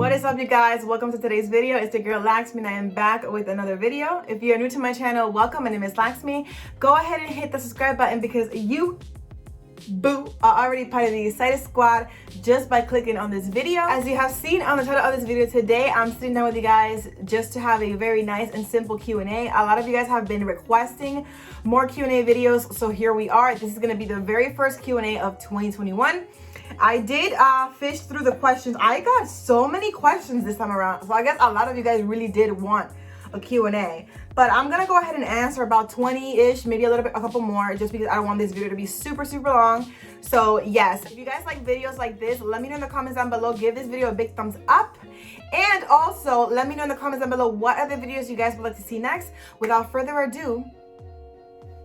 What is up, you guys? Welcome to today's video. It's your girl Laksmy and I am back with another video. If you are new to my channel, welcome. My name is Laksmy. Go ahead and hit the subscribe button because you are already part of the excited squad just by clicking on this video. As you have seen on the title of this video today, I'm sitting down with you guys just to have a very nice and simple Q&A. A lot of you guys have been requesting more Q&A videos, so here we are. This is going to be the very first Q&A of 2021. I did fish through the questions. I got so many questions this time around, so I guess a lot of you guys really did want a Q&A. But I'm gonna go ahead and answer about 20-ish, maybe a couple more, just because I don't want this video to be super long. So yes, if you guys like videos like this, let me know in the comments down below. Give this video a big thumbs up. And also, let me know in the comments down below what other videos you guys would like to see next. Without further ado,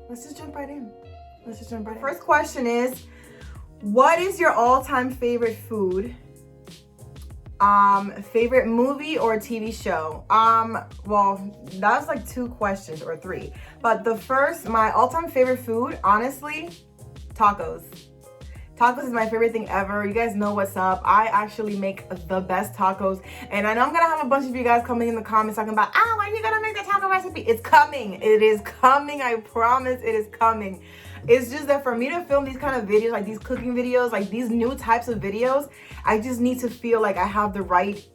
let's just jump right in. First question is, what is your all-time favorite food? Favorite movie or TV show? Well, that's like two questions or three. But the first, my all-time favorite food, honestly, tacos. Tacos is my favorite thing ever. You guys know what's up. I actually make the best tacos. And I know I'm gonna have a bunch of you guys coming in the comments talking about, when are you gonna make the taco recipe? It's coming. It is coming. I promise it is coming. It's just that for me to film these kind of videos, like these cooking videos, like these new types of videos, I just need to feel like I have the right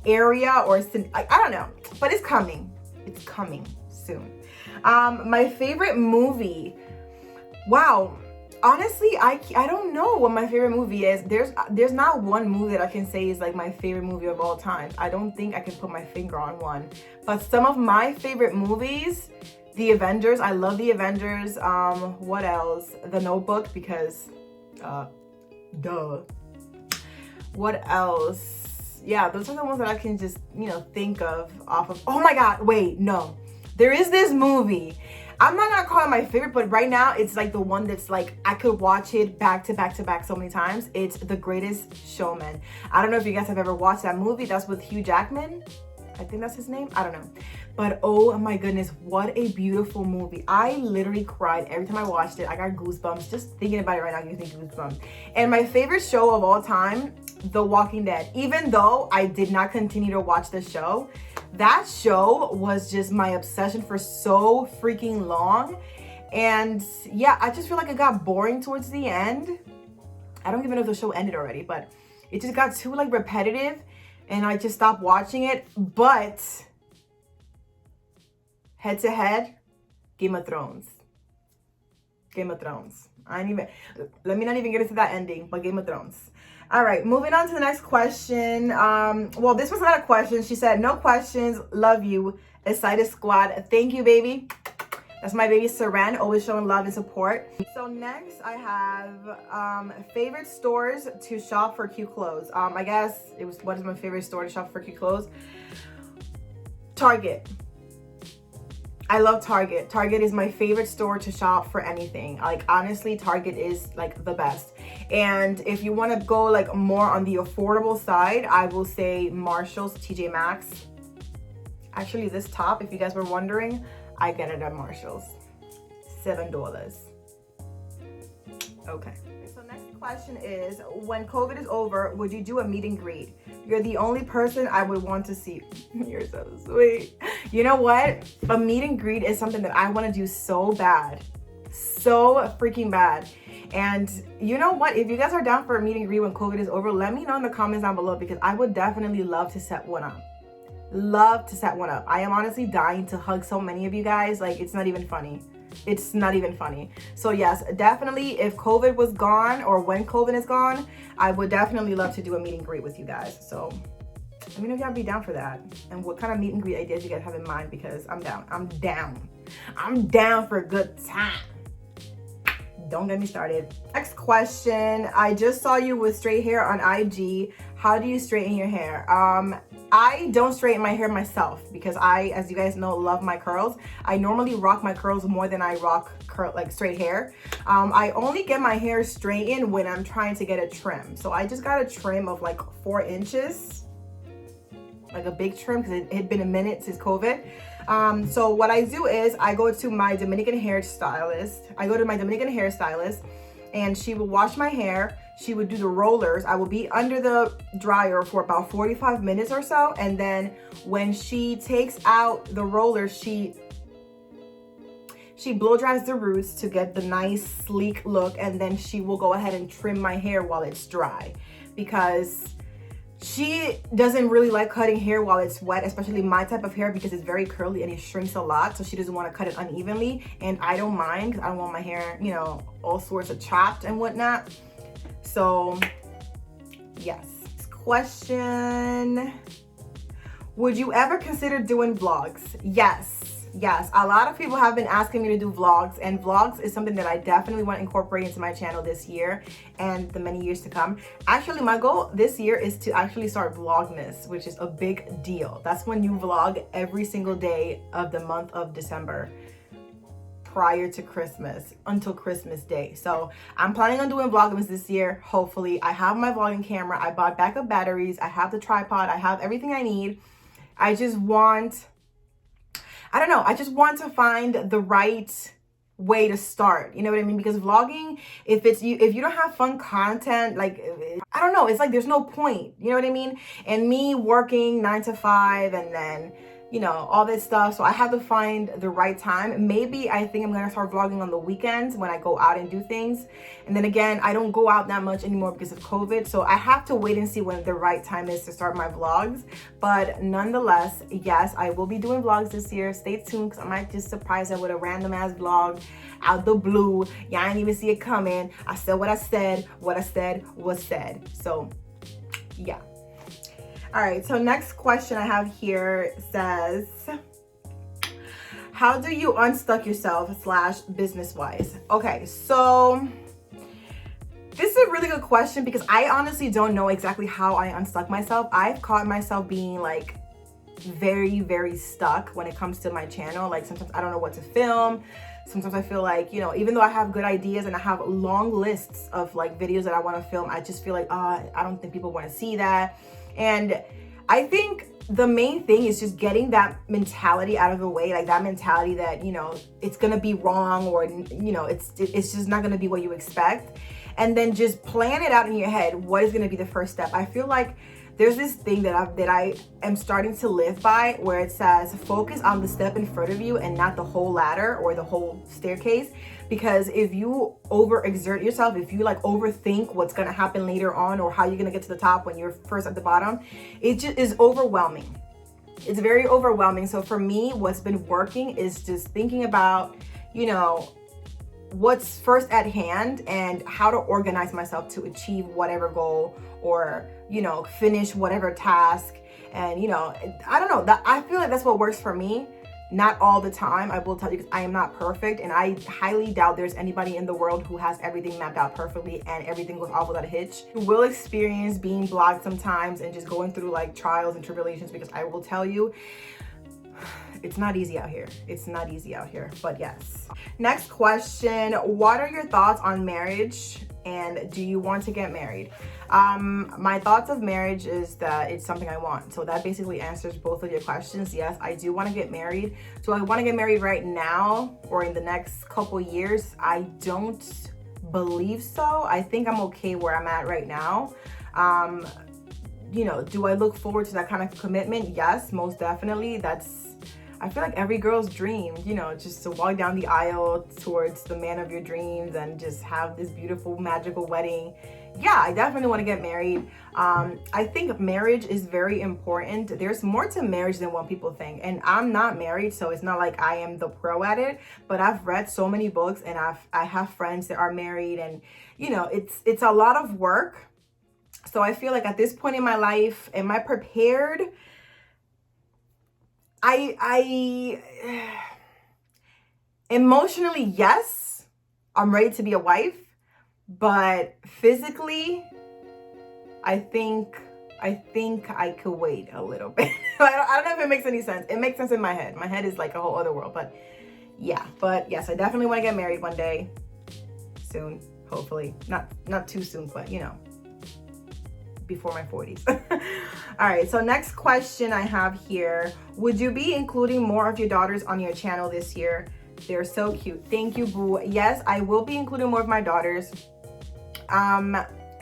area or I don't know, but it's coming. It's coming soon. My favorite movie. Wow. Honestly, I don't know what my favorite movie is. There's not one movie that I can say is like my favorite movie of all time. I don't think I can put my finger on one. But some of my favorite movies, The Avengers. I love The Avengers. What else? The Notebook, because duh. What else? Yeah, those are the ones that I can just, think of off of. Oh my God, wait, no. There is this movie. I'm not gonna call it my favorite, but right now it's like the one that's like, I could watch it back to back so many times. It's The Greatest Showman. I don't know if you guys have ever watched that movie. That's with Hugh Jackman. I think that's his name. I don't know. But oh my goodness, what a beautiful movie. I literally cried every time I watched it. I got goosebumps. Just thinking about it right now gives me goosebumps. And my favorite show of all time, The Walking Dead. Even though I did not continue to watch the show, that show was just my obsession for so freaking long. And yeah, I just feel like it got boring towards the end. I don't even know if the show ended already, but it just got too like repetitive. And I just stopped watching it. But head to head, Game of Thrones. Game of Thrones. Let me not even get into that ending, but Game of Thrones. All right, moving on to the next question. Well, this was not a question. She said, no questions, love you, excited squad. Thank you, baby. That's my baby Seren, always showing love and support. So next I have favorite stores to shop for cute clothes. I guess it was, what is my favorite store to shop for cute clothes? Target. I love Target. Target is my favorite store to shop for anything. Like honestly, Target is like the best. And if you want to go like more on the affordable side, I will say Marshall's, TJ Maxx. Actually, this top, if you guys were wondering, I get it at Marshall's. $7. Okay. So next question is, when COVID is over, would you do a meet and greet? You're the only person I would want to see. You're so sweet. You know what? A meet and greet is something that I want to do so bad. So freaking bad. And you know what? If you guys are down for a meet and greet when COVID is over, let me know in the comments down below because I would definitely love to set one up. Love to set one up. I am honestly dying to hug so many of you guys. Like, it's not even funny. It's not even funny. So yes, definitely if COVID was gone or when COVID is gone, I would definitely love to do a meet and greet with you guys. So let me know if y'all be down for that and what kind of meet and greet ideas you guys have in mind because I'm down. I'm down for a good time. Don't get me started. Next question. I just saw you with straight hair on IG. How do you straighten your hair? I don't straighten my hair myself because I, as you guys know, love my curls. I normally rock my curls more than I rock straight hair. I only get my hair straightened when I'm trying to get a trim. So I just got a trim of like 4 inches, like a big trim because it had been a minute since COVID. So what I do is I go to my Dominican hairstylist. and she will wash my hair. she would do the rollers. I will be under the dryer for about 45 minutes or so. And then when she takes out the rollers, she blow dries the roots to get the nice sleek look. And then she will go ahead and trim my hair while it's dry, because she doesn't really like cutting hair while it's wet, especially my type of hair, because it's very curly and it shrinks a lot. So she doesn't want to cut it unevenly, and I don't mind because I don't want my hair, you know, all sorts of chopped and whatnot. So yes. Question: would you ever consider doing vlogs? Yes, a lot of people have been asking me to do vlogs, and vlogs is something that I definitely want to incorporate into my channel this year and the many years to come. Actually, my goal this year is to actually start Vlogmas, which is a big deal. That's when you vlog every single day of the month of December prior to Christmas until Christmas Day. So I'm planning on doing Vlogmas this year. Hopefully, I have my vlogging camera. I bought backup batteries. I have the tripod. I have everything I need. I just want to find the right way to start. You know what I mean? Because vlogging, if you don't have fun content, like, I don't know, it's like there's no point. You know what I mean? And me working 9 to 5 and then, you know, all this stuff. So I have to find the right time. Maybe I think I'm gonna start vlogging on the weekends when I go out and do things. And then again, I don't go out that much anymore because of COVID. So I have to wait and see when the right time is to start my vlogs. But nonetheless, yes, I will be doing vlogs this year. Stay tuned, because I might just surprise her with a random ass vlog out the blue. Y'all ain't even see it coming. I said what I said. What I said was said. So yeah. All right, so next question I have here says, how do you unstuck yourself / business-wise? Okay, so this is a really good question, because I honestly don't know exactly how I unstuck myself. I've caught myself being like very, very stuck when it comes to my channel. Like sometimes I don't know what to film. Sometimes I feel like, you know, even though I have good ideas and I have long lists of like videos that I want to film, I just feel like, I don't think people want to see that. And I think the main thing is just getting that mentality out of the way, like that mentality that, you know, it's gonna be wrong, or, you know, it's just not gonna be what you expect. And then just plan it out in your head. What is gonna be the first step? I feel like there's this thing that I am starting to live by, where it says focus on the step in front of you and not the whole ladder or the whole staircase. Because if you overexert yourself, if you like overthink what's gonna happen later on, or how you're gonna get to the top when you're first at the bottom, it just is overwhelming. It's very overwhelming. So for me, what's been working is just thinking about, you know, what's first at hand and how to organize myself to achieve whatever goal, or, you know, finish whatever task. And, you know, I don't know, that I feel like that's what works for me. Not all the time, I will tell you, because I am not perfect, and I highly doubt there's anybody in the world who has everything mapped out perfectly and everything goes off without a hitch. You will experience being blocked sometimes and just going through like trials and tribulations, because I will tell you, it's not easy out here. It's not easy out here, but yes. Next question, what are your thoughts on marriage, and do you want to get married? My thoughts of marriage is that it's something I want. So that basically answers both of your questions. Yes, I do want to get married. Do I want to get married right now or in the next couple years? I don't believe so. I think I'm okay where I'm at right now. You know, do I look forward to that kind of commitment? Yes, most definitely. I feel like every girl's dream, you know, just to walk down the aisle towards the man of your dreams and just have this beautiful, magical wedding. Yeah, I definitely want to get married. I think marriage is very important. There's more to marriage than what people think. And I'm not married, so it's not like I am the pro at it. But I've read so many books, and I have friends that are married, and, you know, it's a lot of work. So I feel like at this point in my life, am I prepared? I emotionally, yes, I'm ready to be a wife, but physically, I think I could wait a little bit. I don't know if it makes any sense. It makes sense in my head. My head is like a whole other world, but yeah. But yes, I definitely want to get married one day, soon, hopefully. Not too soon, but you know, before my 40s. All right, so next question I have here. Would you be including more of your daughters on your channel this year? They're so cute. Thank you, boo. Yes, I will be including more of my daughters.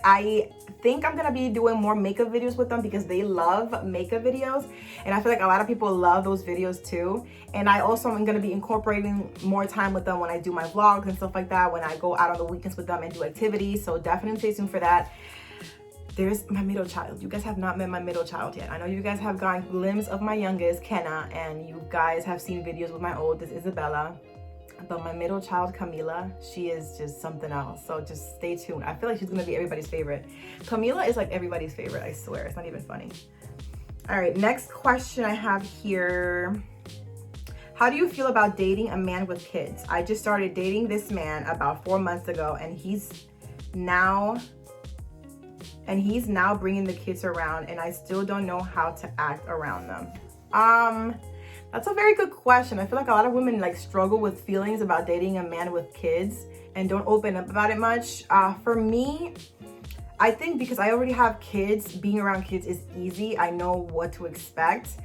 I think I'm gonna be doing more makeup videos with them because they love makeup videos, and I feel like a lot of people love those videos too. And I also am gonna be incorporating more time with them when I do my vlogs and stuff like that, when I go out on the weekends with them and do activities. So definitely stay tuned for that. There's my middle child. You guys have not met my middle child yet. I know you guys have gotten a glimpse of my youngest, Kenna, and you guys have seen videos with my oldest, Isabella. But my middle child, Camila, she is just something else. So just stay tuned. I feel like she's gonna be everybody's favorite. Camila is like everybody's favorite, I swear. It's not even funny. All right, next question I have here. How do you feel about dating a man with kids? I just started dating this man about 4 months ago, and he's now bringing the kids around, and I still don't know how to act around them. That's a very good question. I feel like a lot of women like struggle with feelings about dating a man with kids and don't open up about it much. For me, I think because I already have kids, being around kids is easy. I know what to expect.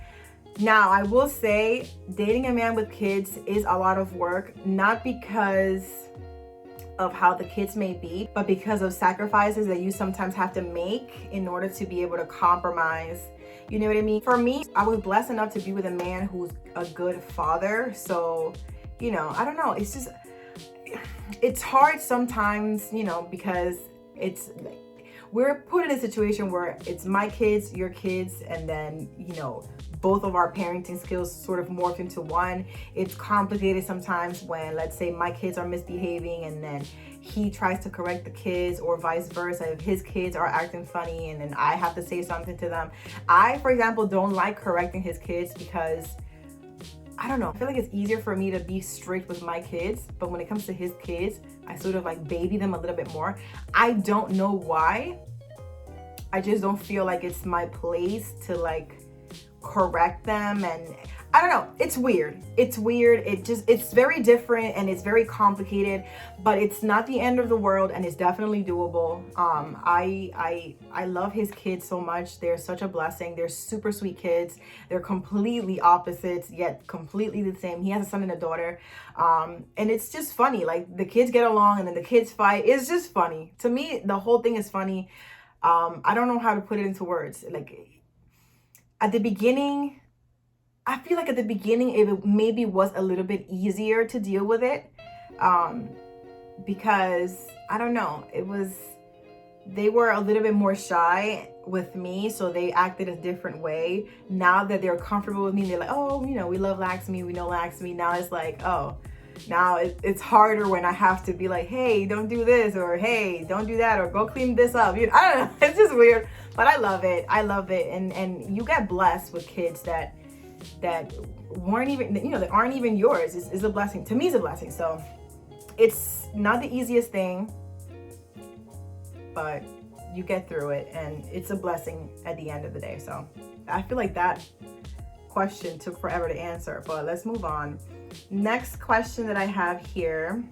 Now, I will say dating a man with kids is a lot of work, not because of how the kids may be, but because of sacrifices that you sometimes have to make in order to be able to compromise. You know what I mean? For me, I was blessed enough to be with a man who's a good father. So, you know, I don't know. It's just, it's hard sometimes, you know, because we're put in a situation where it's my kids, your kids, and then, you know, both of our parenting skills sort of morph into one. It's complicated sometimes when, let's say, my kids are misbehaving and then he tries to correct the kids, or vice versa. If his kids are acting funny and then I have to say something to them. I, for example, don't like correcting his kids because, I don't know, I feel like it's easier for me to be strict with my kids, but when it comes to his kids, I sort of like baby them a little bit more. I don't know why. I just don't feel like it's my place to like correct them, and I don't know, it's weird. It's weird. It's very different and it's very complicated, but it's not the end of the world and it's definitely doable. I love his kids so much. They're such a blessing. They're super sweet kids. They're completely opposites yet completely the same. He has a son and a daughter. And it's just funny. Like the kids get along and then the kids fight. It's just funny. To me, the whole thing is funny. I don't know how to put it into words. Like at the beginning, I feel like at the beginning, it maybe was a little bit easier to deal with it. Because I don't know, they were a little bit more shy with me. So they acted a different way. Now that they're comfortable with me, they're like, oh, you know, we love Laksmy. We know Laksmy. Now it's like, oh, now it's harder when I have to be like, hey, don't do this, or hey, don't do that, or go clean this up. You know, I don't know. It's just weird, but I love it. I love it. And you get blessed with kids that weren't even, you know, that aren't even yours. Is a blessing. To me, it's a blessing. So it's not the easiest thing, but you get through it, and it's a blessing at the end of the day. So I feel like that question took forever to answer, but let's move on. Next question that I have here.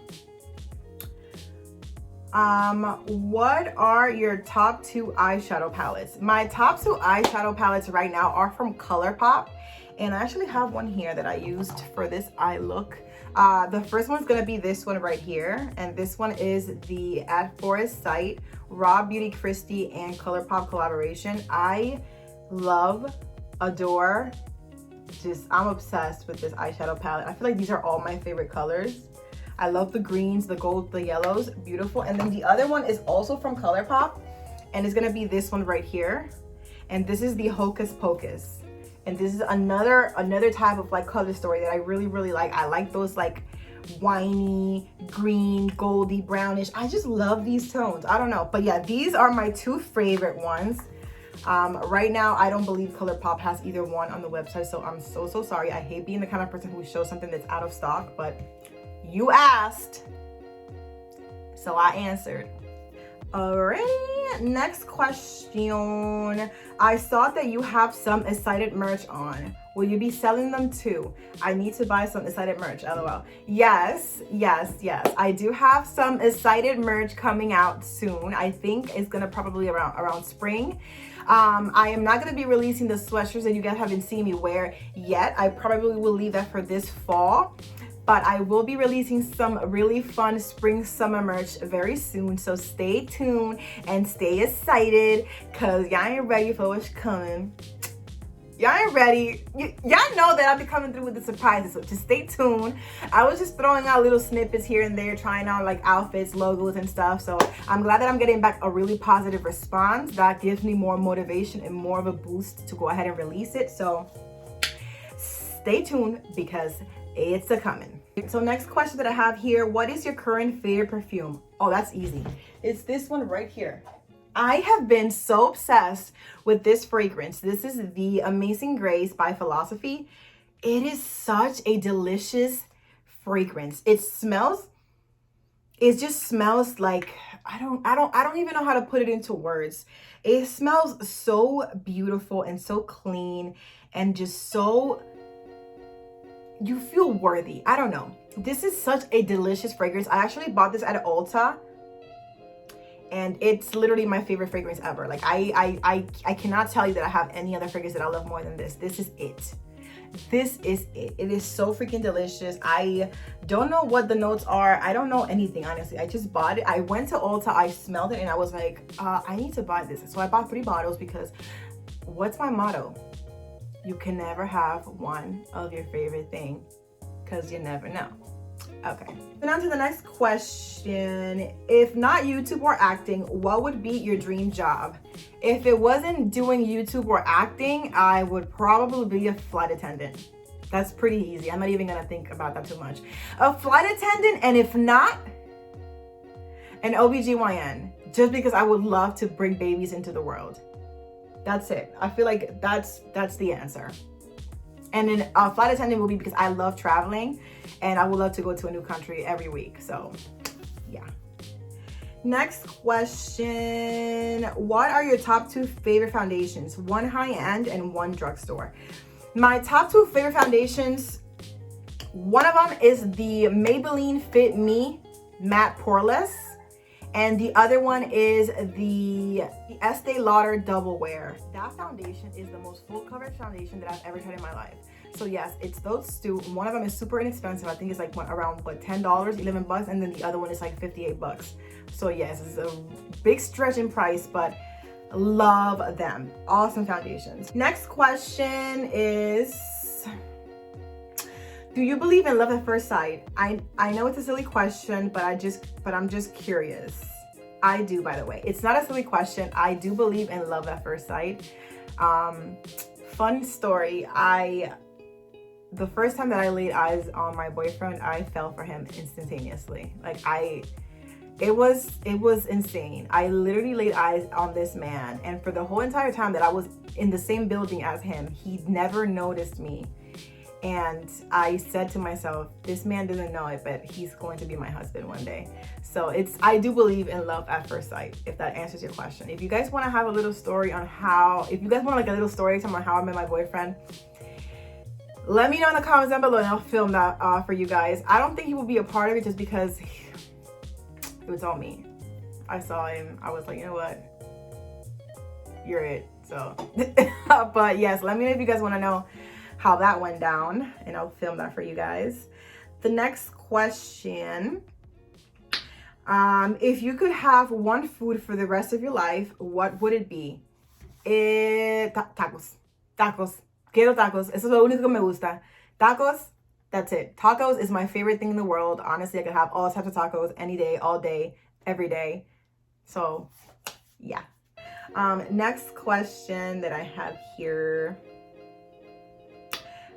What are your top 2 eyeshadow palettes? My top 2 eyeshadow palettes right now are from ColourPop, and I actually have one here that I used for this eye look. The first one's gonna be this one right here, and this one is the At Forest Sight Raw Beauty Christie and ColourPop collaboration. I love, adore, I'm obsessed with this eyeshadow palette. I feel like these are all my favorite colors. I love the greens, the golds, the yellows, beautiful. And then the other one is also from ColourPop, and it's gonna be this one right here. And this is the Hocus Pocus. And this is another type of like color story that I really, really like. I like those like winey, green, goldy, brownish. I just love these tones. I don't know. But yeah, these are my 2 favorite ones. Right now, I don't believe ColourPop has either one on the website, so I'm so sorry. I hate being the kind of person who shows something that's out of stock, but you asked, so I answered. Alrighty, next question. I saw that you have some excited merch on. Will you be selling them too? I need to buy some excited merch, LOL. Yes. I do have some excited merch coming out soon. I think it's gonna probably around spring. I am not gonna be releasing the sweatshirts that you guys haven't seen me wear yet. I probably will leave that for this fall. but I will be releasing some really fun spring summer merch very soon. So stay tuned and stay excited, cause y'all ain't ready for what's coming. Y'all ain't ready. Y'all know that I'll be coming through with the surprises, so just stay tuned. I was just throwing out little snippets here and there, trying out like outfits, logos, and stuff. So I'm glad that I'm getting back a really positive response. That gives me more motivation and more of a boost to go ahead and release it. So stay tuned because it's a coming. So next question that I have here, what is your current favorite perfume? Oh, that's easy. It's this one right here. I have been so obsessed with this fragrance. This is the Amazing Grace by Philosophy. It is such a delicious fragrance. It just smells like, I don't even know how to put it into words. It smells so beautiful and so clean and just so, you feel worthy. I don't know. This is such a delicious fragrance. I actually bought this at Ulta, and it's literally my favorite fragrance ever. Like I cannot tell you that I have any other fragrance that I love more than this. This is it. This is it. It is so freaking delicious. I don't know what the notes are. I don't know anything, honestly. I just bought it. I went to Ulta, I smelled it, and I was like, I need to buy this. So I bought 3 bottles because what's my motto? You can never have one of your favorite thing because you never know. Okay, so now to the next question. If not YouTube or acting, what would be your dream job? If it wasn't doing YouTube or acting, I would probably be a flight attendant. That's pretty easy. I'm not even gonna think about that too much. A flight attendant, and if not, an OBGYN, just because I would love to bring babies into the world. That's it. I feel like that's the answer. And then a flight attendant will be because I love traveling and I would love to go to a new country every week. So yeah. Next question. What are your top 2 favorite foundations? One high-end and one drugstore. My top 2 favorite foundations, one of them is the Maybelline Fit Me Matte Poreless. And the other one is the Estee Lauder Double Wear. That foundation is the most full coverage foundation that I've ever tried in my life. So yes, it's those 2. One of them is super inexpensive. I think it's like around what, $10, $11, and then the other one is like $58. So yes, it's a big stretch in price, but love them. Awesome foundations. Next question is, do you believe in love at first sight? I know it's a silly question, but I'm just curious. I do, by the way. It's not a silly question. I do believe in love at first sight. Fun story. The first time that I laid eyes on my boyfriend, I fell for him instantaneously. Like it was insane. I literally laid eyes on this man, and for the whole entire time that I was in the same building as him, he never noticed me. And I said to myself, this man doesn't know it, but he's going to be my husband one day. So I do believe in love at first sight, if that answers your question. If you guys want to have a little story on if you guys want like a little story time on how I met my boyfriend, let me know in the comments down below and I'll film that for you guys. I don't think he will be a part of it just because it was all me. I saw him, I was like, you know what? You're it, so. But yes, let me know if you guys want to know how that went down, and I'll film that for you guys. The next question, if you could have one food for the rest of your life, what would it be? Tacos. Quiero tacos. Eso es lo único que me gusta. Tacos, that's it. Tacos is my favorite thing in the world. Honestly, I could have all types of tacos any day, all day, every day. So yeah. Next question that I have here.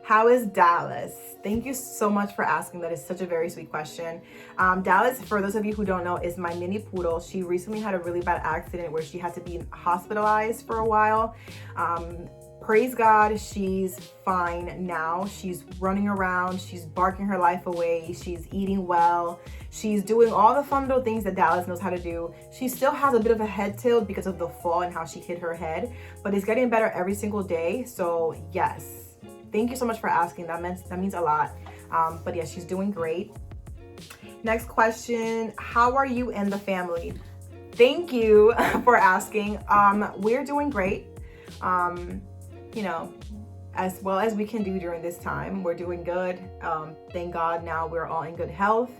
How is Dallas? Thank you so much for asking. That is such a very sweet question. Dallas, for those of you who don't know, is my mini poodle. She recently had a really bad accident where she had to be hospitalized for a while. Praise God, she's fine now. She's running around, she's barking her life away, she's eating well, she's doing all the fun little things that Dallas knows how to do. She still has a bit of a head tilt because of the fall and how she hit her head, but it's getting better every single day. So yes. Thank you so much for asking. That means a lot. But yeah, she's doing great. Next question. How are you and the family? Thank you for asking. We're doing great. You know, as well as we can do during this time. We're doing good. Thank God now we're all in good health.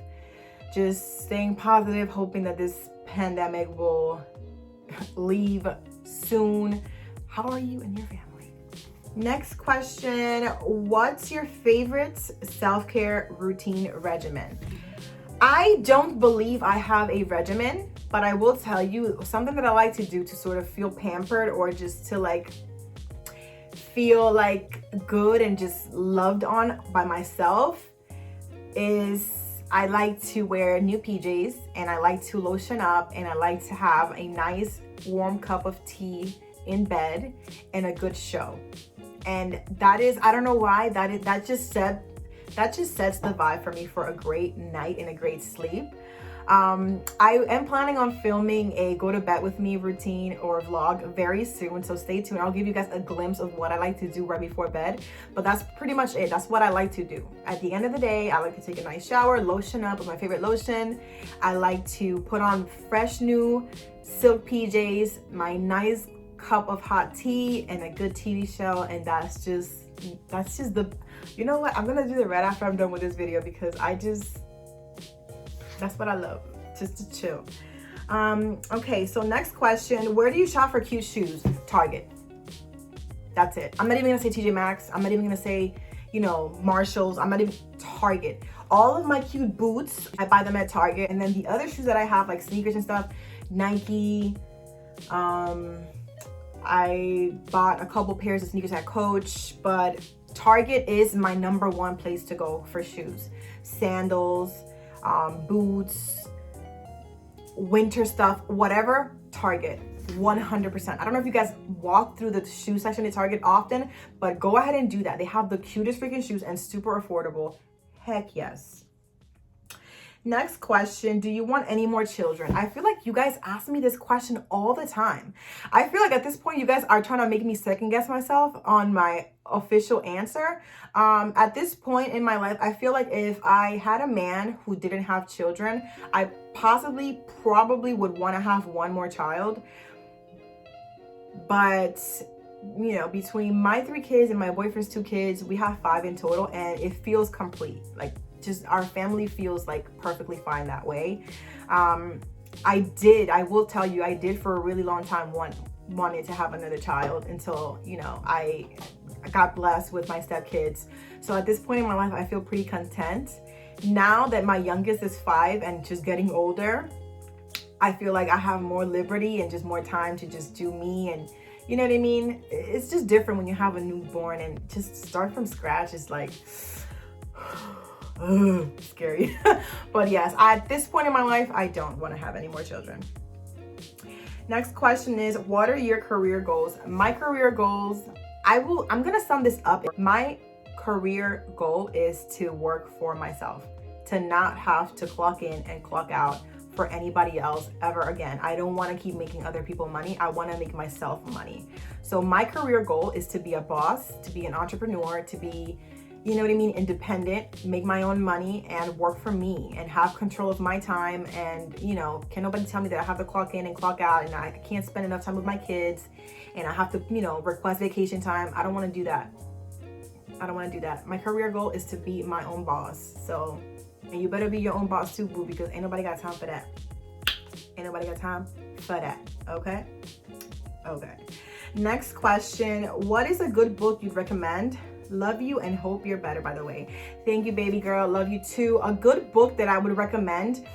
Just staying positive, hoping that this pandemic will leave soon. How are you and your family? Next question, what's your favorite self-care routine regimen? I don't believe I have a regimen, but I will tell you something that I like to do to sort of feel pampered or just to like feel like good and just loved on by myself is I like to wear new PJs, and I like to lotion up, and I like to have a nice warm cup of tea in bed and a good show. And that is, I don't know why, that just sets the vibe for me for a great night and a great sleep. I am planning on filming a go to bed with me routine or vlog very soon, so stay tuned. I'll give you guys a glimpse of what I like to do right before bed, but that's pretty much it. That's what I like to do. At the end of the day, I like to take a nice shower, lotion up with my favorite lotion. I like to put on fresh new silk PJs, my nice cup of hot tea, and a good TV show, and that's just the, you know what, I'm gonna do that right after I'm done with this video because that's what I love, just to chill. Okay, so next question, where do you shop for cute shoes? Target. That's it. I'm not even gonna say TJ Maxx. I'm not even gonna say, you know, Marshalls. I'm not even, Target. All of my cute boots, I buy them at Target. And then the other shoes that I have, like sneakers and stuff, Nike. I bought a couple pairs of sneakers at Coach, but Target is my #1 place to go for shoes. Sandals, boots, winter stuff, whatever, Target, 100%. I don't know if you guys walk through the shoe section at Target often, but go ahead and do that. They have the cutest freaking shoes and super affordable. Heck yes. Next question, do you want any more children? I feel like you guys ask me this question all the time. I feel like at this point, you guys are trying to make me second guess myself on my official answer. At this point in my life, I feel like if I had a man who didn't have children, I probably would want to have one more child. But, you know, between my 3 kids and my boyfriend's 2 kids, we have 5 in total, and it feels complete. Like, just our family feels like perfectly fine that way. I will tell you, I did for a really long time wanted to have another child until, you know, I got blessed with my stepkids. So at this point in my life, I feel pretty content. Now that my youngest is 5 and just getting older, I feel like I have more liberty and just more time to just do me, and you know what I mean? It's just different when you have a newborn, and just start from scratch is like scary. But yes, at this point in my life, I don't want to have any more children. Next question is, what are your career goals? My career goals, I'm gonna sum this up. My career goal is to work for myself, to not have to clock in and clock out for anybody else ever again. I don't want to keep making other people money. I want to make myself money. So my career goal is to be a boss, to be an entrepreneur, to be, you know what I mean, independent, make my own money, and work for me, and have control of my time. And, you know, can nobody tell me that I have to clock in and clock out, and I can't spend enough time with my kids, and I have to, you know, request vacation time. I don't want to do that. I don't want to do that. My career goal is to be my own boss. So, and you better be your own boss too, boo, because ain't nobody got time for that. Ain't nobody got time for that, okay? Okay. Next question, what is a good book you'd recommend? Love you and hope you're better, by the way. Thank you, baby girl. Love you too. A good book that I would recommend,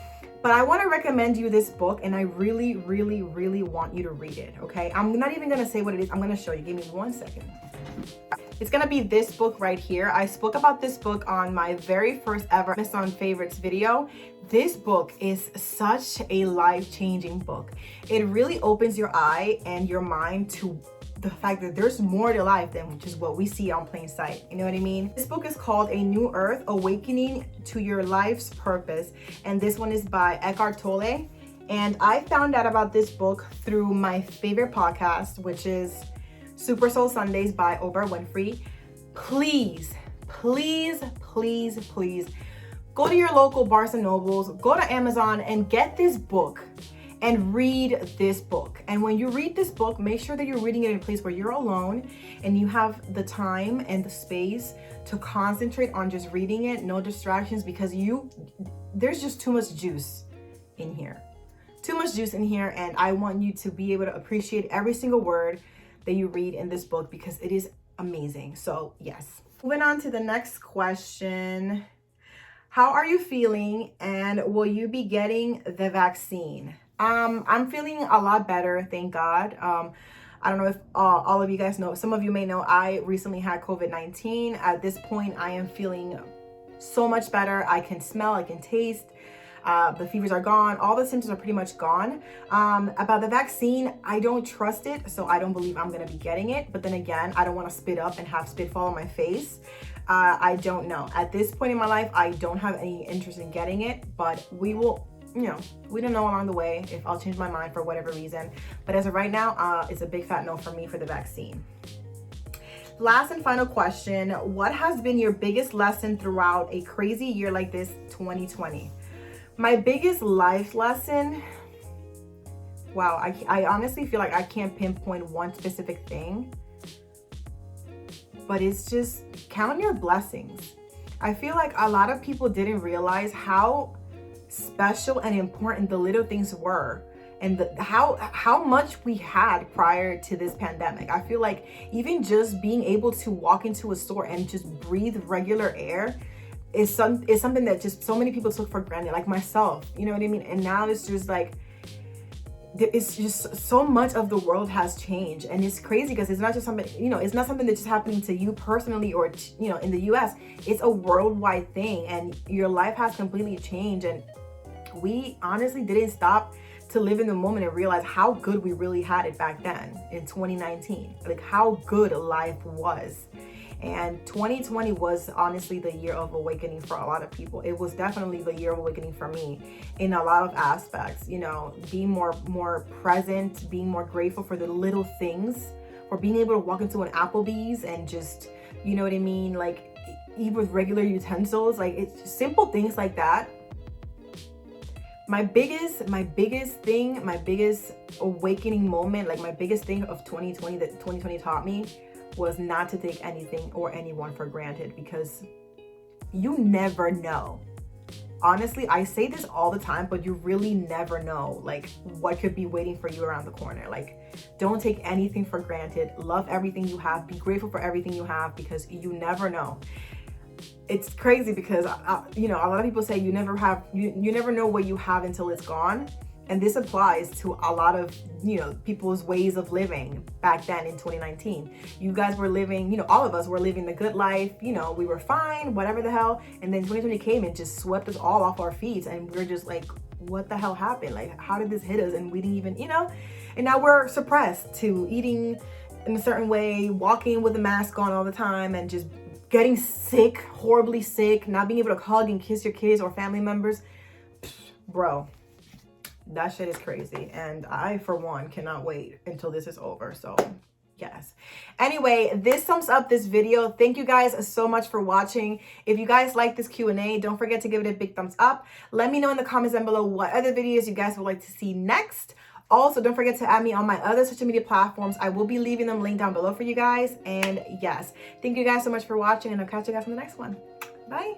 but I want to recommend you this book, and I really, really, really want you to read it, okay? I'm not even going to say what it is. I'm going to show you. Give me 1 second. It's going to be this book right here. I spoke about this book on my very first ever Amazon favorites video. This book is such a life-changing book. It really opens your eye and your mind to the fact that there's more to life than just what we see on plain sight. You know what I mean? This book is called A New Earth, Awakening to Your Life's Purpose. And this one is by Eckhart Tolle. And I found out about this book through my favorite podcast, which is Super Soul Sundays by Oprah Winfrey. Please, please, please, please go to your local Barnes and Nobles, go to Amazon and get this book and read this book. And when you read this book, make sure that you're reading it in a place where you're alone and you have the time and the space to concentrate on just reading it, no distractions, because there's just too much juice in here. Too much juice in here, and I want you to be able to appreciate every single word that you read in this book because it is amazing. So yes. Moving on to the next question. How are you feeling, and will you be getting the vaccine? I'm feeling a lot better, thank God. I don't know if all of you guys know, some of you may know, I recently had COVID-19. At this point, I am feeling so much better. I can smell, I can taste. The fevers are gone. All the symptoms are pretty much gone. About the vaccine, I don't trust it, so I don't believe I'm gonna be getting it. But then again, I don't wanna spit up and have spit fall on my face. I don't know. At this point in my life, I don't have any interest in getting it, but we will, we don't know along the way if I'll change my mind for whatever reason. But as of right now, it's a big fat no for me for the vaccine. Last and final question. What has been your biggest lesson throughout a crazy year like this, 2020? My biggest life lesson, wow, I honestly feel like I can't pinpoint one specific thing, but it's just count your blessings. I feel like a lot of people didn't realize how special and important the little things were, and how much we had prior to this pandemic. I feel like even just being able to walk into a store and just breathe regular air is something that just so many people took for granted, like myself, you know what I mean? And now it's just like, it's just so much of the world has changed, and it's crazy because it's not just something, it's not something that's just happening to you personally or, in the US. It's a worldwide thing, and your life has completely changed. And we honestly didn't stop to live in the moment and realize how good we really had it back then in 2019, like how good life was. And 2020 was honestly the year of awakening for a lot of people. It was definitely the year of awakening for me in a lot of aspects, being more present, being more grateful for the little things, for being able to walk into an Applebee's and just, you know what I mean? Like eat with regular utensils, like it's just simple things like that. My biggest awakening moment, like my biggest thing of 2020 that 2020 taught me was not to take anything or anyone for granted, because you never know. Honestly, I say this all the time, but you really never know like what could be waiting for you around the corner. Like, don't take anything for granted. Love everything you have. Be grateful for everything you have, because you never know. It's crazy because a lot of people say you never know what you have until it's gone. And this applies to a lot of, people's ways of living back then in 2019. You guys were living, all of us were living the good life. We were fine, whatever the hell. And then 2020 came and just swept us all off our feet. And we're just like, what the hell happened? Like, how did this hit us? And we didn't even, and now we're suppressed to eating in a certain way, walking with a mask on all the time, and just getting sick, horribly sick, not being able to hug and kiss your kids or family members. Bro. That shit is crazy, and I, for one, cannot wait until this is over. So yes. Anyway, this sums up this video. Thank you guys so much for watching. If you guys like this Q&A, don't forget to give it a big thumbs up. Let me know in the comments down below what other videos you guys would like to see next. Also, don't forget to add me on my other social media platforms. I will be leaving them linked down below for you guys. And yes, thank you guys so much for watching, and I'll catch you guys in the next one. Bye.